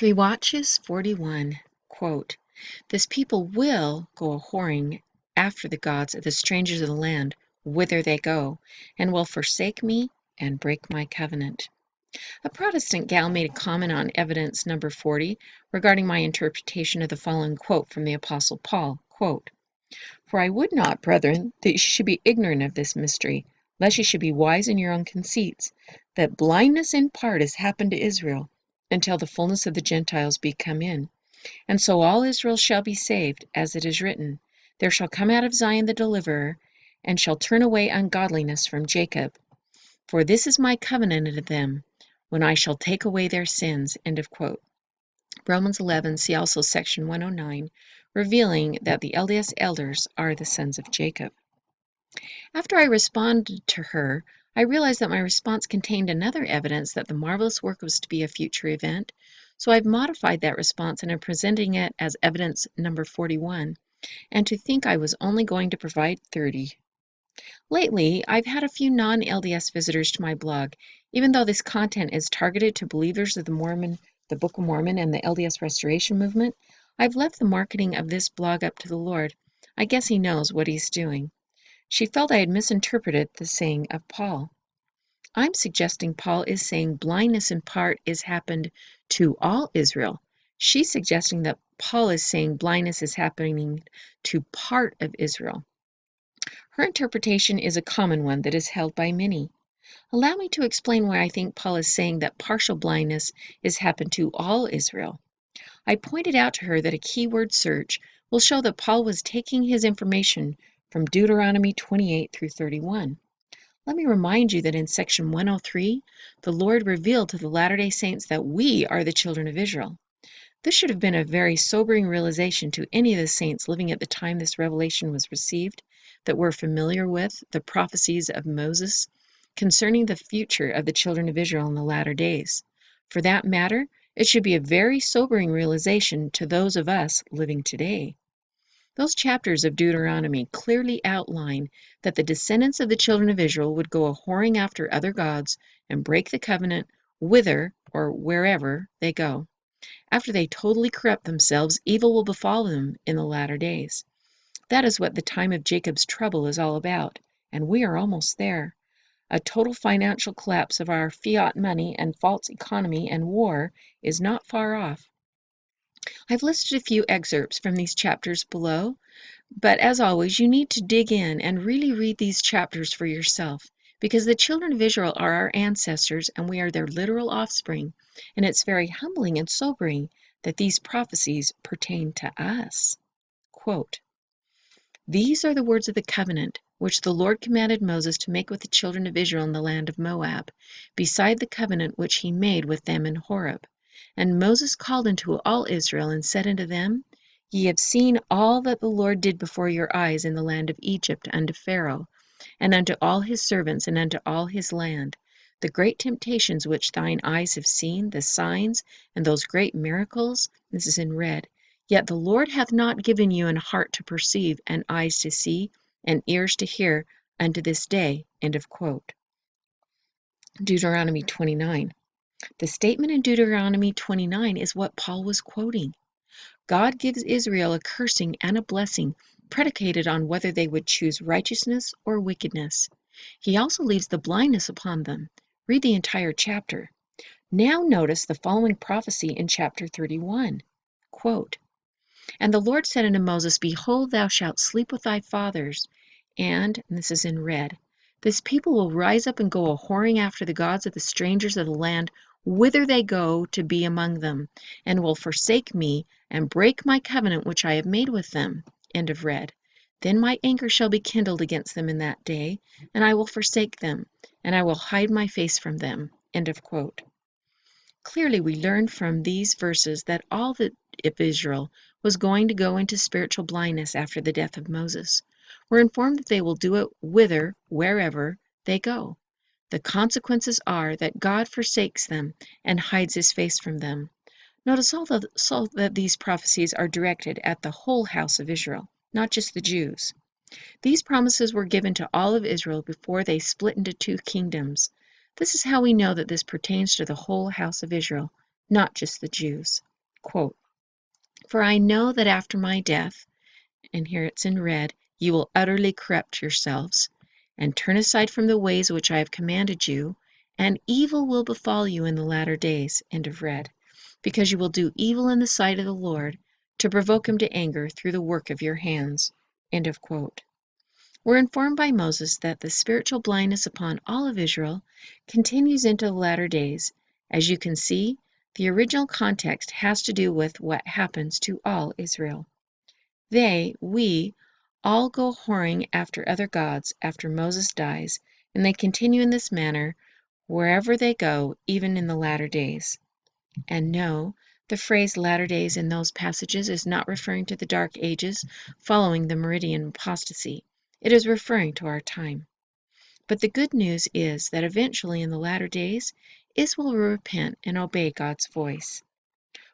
Three Watches 41, quote, "This people will go a-whoring after the gods of the strangers of the land whither they go, and will forsake me and break my covenant." A Protestant gal made a comment on evidence number 40 regarding my interpretation of the following quote from the Apostle Paul, quote, "For I would not, brethren, that ye should be ignorant of this mystery, lest ye should be wise in your own conceits, that blindness in part has happened to Israel, until the fullness of the Gentiles be come in. And so all Israel shall be saved, as it is written, There shall come out of Zion the deliverer, and shall turn away ungodliness from Jacob. For this is my covenant unto them, when I shall take away their sins." End of quote. Romans 11, see also section 109, revealing that the LDS elders are the sons of Jacob. After I responded to her, I realized that my response contained another evidence that the marvelous work was to be a future event, so I've modified that response and am presenting it as evidence number 41, and to think I was only going to provide 30. Lately, I've had a few non-LDS visitors to my blog, even though this content is targeted to believers of the Book of Mormon, and the LDS Restoration Movement. I've left the marketing of this blog up to the Lord. I guess He knows what He's doing. She felt I had misinterpreted the saying of Paul. I'm suggesting Paul is saying blindness in part is happened to all Israel. She's suggesting that Paul is saying blindness is happening to part of Israel. Her interpretation is a common one that is held by many. Allow me to explain why I think Paul is saying that partial blindness is happened to all Israel. I pointed out to her that a keyword search will show that Paul was taking his information from Deuteronomy 28 through 31. Let me remind you that in section 103, the Lord revealed to the Latter-day Saints that we are the children of Israel. This should have been a very sobering realization to any of the saints living at the time this revelation was received, that were familiar with the prophecies of Moses concerning the future of the children of Israel in the latter days. For that matter, it should be a very sobering realization to those of us living today. Those chapters of Deuteronomy clearly outline that the descendants of the children of Israel would go a-whoring after other gods and break the covenant whither or wherever they go. After they totally corrupt themselves, evil will befall them in the latter days. That is what the time of Jacob's trouble is all about, and we are almost there. A total financial collapse of our fiat money and false economy and war is not far off. I've listed a few excerpts from these chapters below, but as always, you need to dig in and really read these chapters for yourself, because the children of Israel are our ancestors and we are their literal offspring, and it's very humbling and sobering that these prophecies pertain to us. Quote, "These are the words of the covenant which the Lord commanded Moses to make with the children of Israel in the land of Moab, beside the covenant which he made with them in Horeb. And Moses called unto all Israel, and said unto them, Ye have seen all that the Lord did before your eyes in the land of Egypt unto Pharaoh, and unto all his servants, and unto all his land, the great temptations which thine eyes have seen, the signs, and those great miracles." This is in red. "Yet the Lord hath not given you an heart to perceive, and eyes to see, and ears to hear, unto this day." End of quote. Deuteronomy 29. The statement in Deuteronomy 29 is what Paul was quoting. God gives Israel a cursing and a blessing predicated on whether they would choose righteousness or wickedness. He also leaves the blindness upon them. Read the entire chapter. Now notice the following prophecy in chapter 31. Quote, "And the Lord said unto Moses, Behold, thou shalt sleep with thy fathers, and this is in red, this people will rise up and go a-whoring after the gods of the strangers of the land whither they go to be among them, and will forsake me, and break my covenant which I have made with them." End of red. "Then my anger shall be kindled against them in that day, and I will forsake them, and I will hide my face from them." End of quote. Clearly, we learn from these verses that all of Israel was going to go into spiritual blindness after the death of Moses. We're informed that they will do it wherever they go. The consequences are that God forsakes them and hides his face from them. Notice also that these prophecies are directed at the whole house of Israel, not just the Jews. These promises were given to all of Israel before they split into two kingdoms. This is how we know that this pertains to the whole house of Israel, not just the Jews. Quote, "For I know that after my death," and here it's in red, "you will utterly corrupt yourselves, and turn aside from the ways which I have commanded you, and evil will befall you in the latter days," end of red, "because you will do evil in the sight of the Lord, to provoke him to anger through the work of your hands." End of quote. We're informed by Moses that the spiritual blindness upon all of Israel continues into the latter days. As you can see, the original context has to do with what happens to all Israel. We, all go whoring after other gods after Moses dies, and they continue in this manner wherever they go, even in the latter days. And no, the phrase latter days in those passages is not referring to the dark ages following the Meridian apostasy. It is referring to our time. But the good news is that eventually in the latter days, Israel will repent and obey God's voice.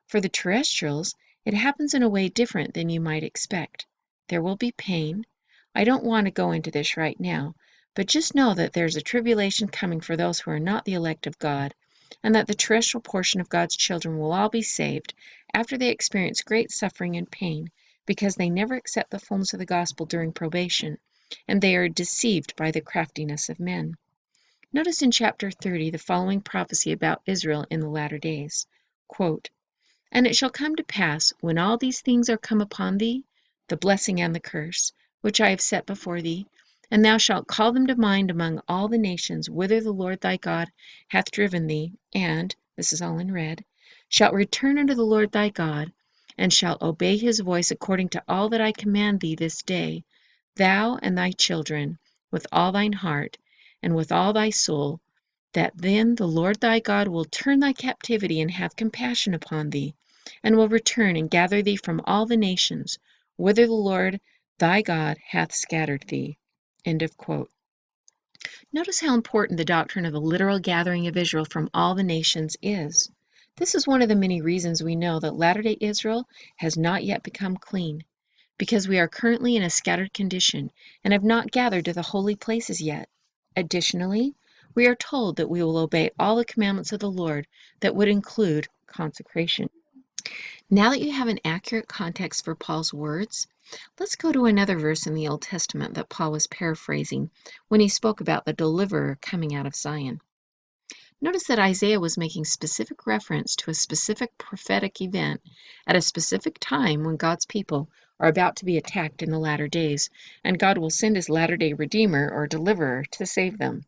For the terrestrials, it happens in a way different than you might expect. There will be pain. I don't want to go into this right now, but just know that there's a tribulation coming for those who are not the elect of God, and that the terrestrial portion of God's children will all be saved after they experience great suffering and pain because they never accept the fullness of the gospel during probation, and they are deceived by the craftiness of men. Notice in chapter 30 the following prophecy about Israel in the latter days. Quote, "And it shall come to pass, when all these things are come upon thee, the blessing and the curse, which I have set before thee, and thou shalt call them to mind among all the nations whither the Lord thy God hath driven thee, and," this is all in red, "shalt return unto the Lord thy God, and shalt obey his voice according to all that I command thee this day, thou and thy children, with all thine heart, and with all thy soul, that then the Lord thy God will turn thy captivity and have compassion upon thee, and will return and gather thee from all the nations, whither the Lord thy God hath scattered thee." End of quote. Notice how important the doctrine of the literal gathering of Israel from all the nations is. This is one of the many reasons we know that Latter-day Israel has not yet become clean, because we are currently in a scattered condition and have not gathered to the holy places yet. Additionally, we are told that we will obey all the commandments of the Lord that would include consecration. Now that you have an accurate context for Paul's words, let's go to another verse in the Old Testament that Paul was paraphrasing when he spoke about the deliverer coming out of Zion. Notice that Isaiah was making specific reference to a specific prophetic event at a specific time when God's people are about to be attacked in the latter days, and God will send his latter-day Redeemer or Deliverer to save them.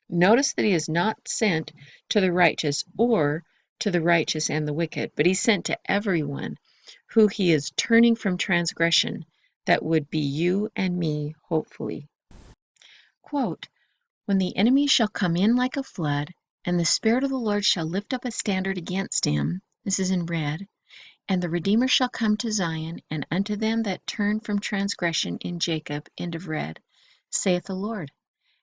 Notice that he is not sent to the righteous or to the righteous and the wicked, but he's sent to everyone who he is turning from transgression. That would be you and me, hopefully. Quote, "When the enemy shall come in like a flood, and the Spirit of the Lord shall lift up a standard against him," this is in red, "and the Redeemer shall come to Zion, and unto them that turn from transgression in Jacob," end of red, "saith the Lord.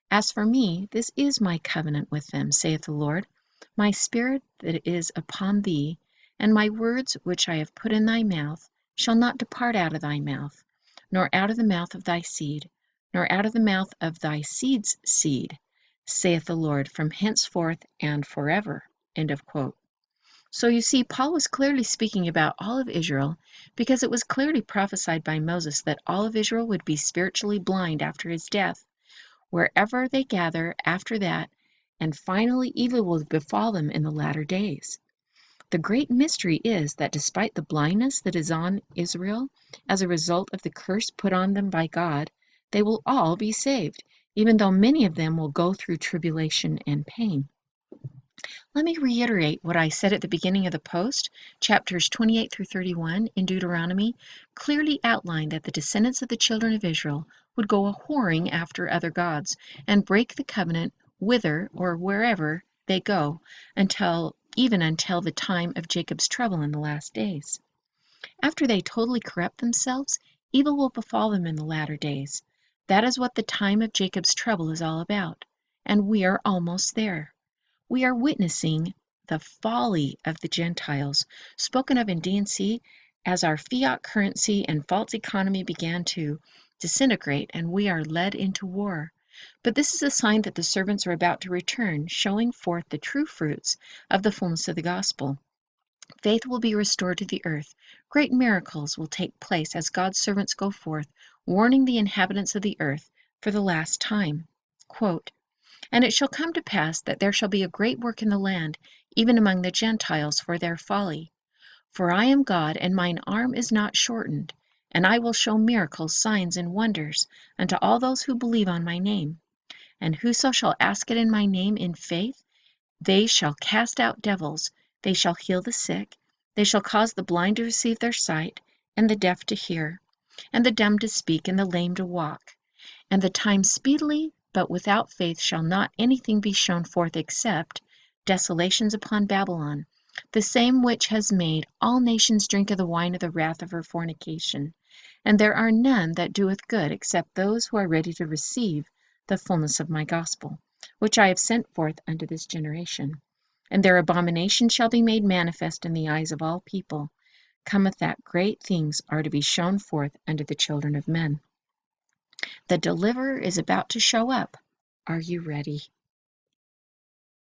As for me, this is my covenant with them, saith the Lord, my Spirit that is upon thee, and my words which I have put in thy mouth shall not depart out of thy mouth, nor out of the mouth of thy seed, nor out of the mouth of thy seed's seed, saith the Lord, from henceforth and forever." End of quote. So you see, Paul was clearly speaking about all of Israel because it was clearly prophesied by Moses that all of Israel would be spiritually blind after his death, wherever they gather after that, and finally evil will befall them in the latter days. The great mystery is that despite the blindness that is on Israel as a result of the curse put on them by God, they will all be saved, even though many of them will go through tribulation and pain. Let me reiterate what I said at the beginning of the post. Chapters 28 through 31 in Deuteronomy clearly outline that the descendants of the children of Israel would go a-whoring after other gods and break the covenant whither or wherever they go, even until the time of Jacob's trouble in the last days. After they totally corrupt themselves, evil will befall them in the latter days. That is what the time of Jacob's trouble is all about, and we are almost there. We are witnessing the folly of the Gentiles, spoken of in D&C as our fiat currency and false economy began to disintegrate and we are led into war. But this is a sign that the servants are about to return, showing forth the true fruits of the fullness of the gospel. Faith will be restored to the earth. Great miracles will take place as God's servants go forth, warning the inhabitants of the earth for the last time. Quote, "And it shall come to pass that there shall be a great work in the land, even among the Gentiles for their folly. For I am God, and mine arm is not shortened, and I will show miracles, signs, and wonders unto all those who believe on my name. And whoso shall ask it in my name in faith, they shall cast out devils, they shall heal the sick, they shall cause the blind to receive their sight, and the deaf to hear, and the dumb to speak, and the lame to walk. And the time speedily, but without faith shall not anything be shown forth except desolations upon Babylon, the same which has made all nations drink of the wine of the wrath of her fornication. And there are none that doeth good, except those who are ready to receive the fullness of my gospel, which I have sent forth unto this generation. And their abomination shall be made manifest in the eyes of all people, cometh that great things are to be shown forth unto the children of men." The deliverer is about to show up. Are you ready?